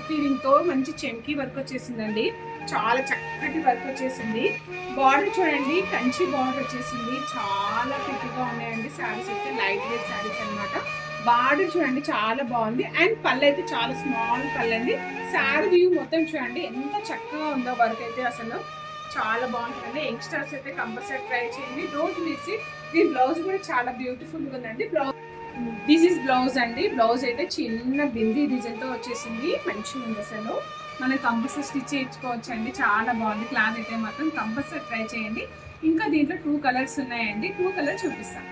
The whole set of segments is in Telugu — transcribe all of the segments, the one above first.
ఫీలింగ్ తో మంచి చెంకీ వర్క్ వచ్చేసిందండి. చాలా చక్కటి వర్క్ వచ్చేసింది. బార్డర్ చూడండి, కంచి బార్డర్ వచ్చేసింది. చాలా ప్రిటీగా ఉన్నాయండి శారీస్ అయితే. లైట్ వెయిట్ శారీస్ అనమాట. బార్డర్ చూడండి చాలా బాగుంది. అండ్ పళ్ళు అయితే చాలా స్మాల్ పళ్ళు అండి. శారీ వ్యూ మొత్తం చూడండి ఎంత చక్కగా ఉందో వర్క్ అయితే. అసలు చాలా బాగుంటుందండి. యంగ్స్టర్స్ అయితే కంపల్సరీ ట్రై చేయండి. Don't miss it. దీని బ్లౌజ్ కూడా చాలా బ్యూటిఫుల్ గా ఉందండి. దిస్ ఇస్ బ్లౌజ్ అండి. బ్లౌజ్ అయితే చిన్న బిందీ డిజైన్ తో వచ్చేసింది. మంచిగా ఉంది అసలు. మనం కంపల్సరీ స్టిచ్ చేయించుకోవచ్చు అండి. చాలా బాగుంది. క్లాత్ అయితే మాత్రం కంపల్సరీ ట్రై చేయండి. ఇంకా దీంట్లో 2 కలర్స్ ఉన్నాయండి. 2 కలర్ చూపిస్తాను.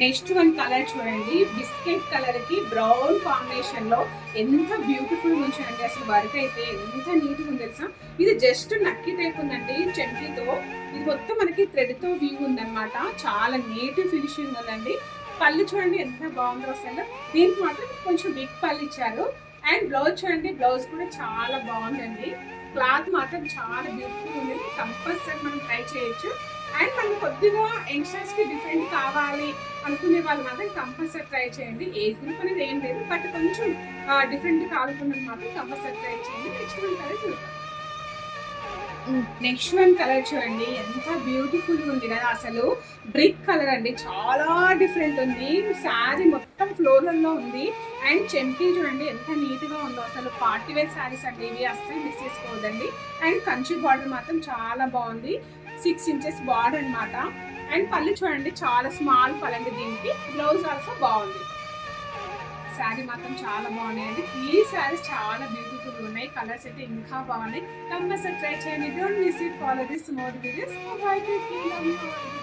నెక్స్ట్ వన్ కలర్ చూడండి. బిస్కెట్ కలర్ కి బ్రౌన్ కాంబినేషన్ లో ఎంత బ్యూటిఫుల్ ఉంచండి. అసలు వర్క్ అయితే ఎంత నీట్ గా ఉంది తెలుసా. ఇది జస్ట్ నక్కి టైప్ ఉందండి చెంకీతో. ఇది మొత్తం మనకి థ్రెడ్ తో వ్యూ ఉందన్నమాట. చాలా నీట్ ఫినిషింగ్ ఉందండి. పళ్ళు చూడండి ఎంత బాగుందో అసలు. దీనికి మాత్రం కొంచెం బిగ్ పళ్ళు ఇచ్చారు. అండ్ బ్లౌజ్ చూడండి, బ్లౌజ్ కూడా చాలా బాగుందండి. క్లాత్ మాత్రం చాలా బ్యూటిఫుల్ ఉంది. కంపల్సరీ మనం ట్రై చేయొచ్చు. అండ్ మనం కొద్దిగా యంగ్స్టర్స్ కి డిఫరెంట్ కావాలి అనుకునే వాళ్ళు మాత్రం కంపల్సరీ ట్రై చేయండి. ఏజ్ గ్రూప్ అనేది ఏం లేదు, బట్ కొంచెం డిఫరెంట్ కావాలనుకున్నది మాత్రం కంపల్సరీ ట్రై చేయండి. నెక్స్ట్ వన్ కలర్ చూద్దాం. నెక్స్ట్ వన్ కలర్ చూడండి ఎంత బ్యూటిఫుల్ ఉంది కదా. అసలు బ్రిక్ కలర్ అండి. చాలా డిఫరెంట్ ఉంది. శారీ మొత్తం ఫ్లోరల్లో ఉంది. అండ్ చెంకీ చూడండి ఎంత నీట్ గా ఉందో. అసలు పార్టీ వేర్ శారీస్ అండి ఇవి. అస్సలు మిస్ చేసుకోవద్దండి. అండ్ కంచి బార్డర్ మాత్రం చాలా బాగుంది. 6 ఇంచెస్ బార్డర్ అనమాట. అండ్ పళ్ళు చూడండి చాలా స్మాల్ పళ్ళండి దీనికి. బ్లౌజ్ ఆల్సో బాగుంది. శారీ మాత్రం చాలా బాగున్నాయండి. ఈ శారీస్ చాలా బ్యూటిఫుల్ ఉన్నాయి. కలర్స్ అయితే ఇంకా బాగున్నాయి. కంపల్సరీ ట్రై చేయండి. Don't miss it. Follow this more videos. By by.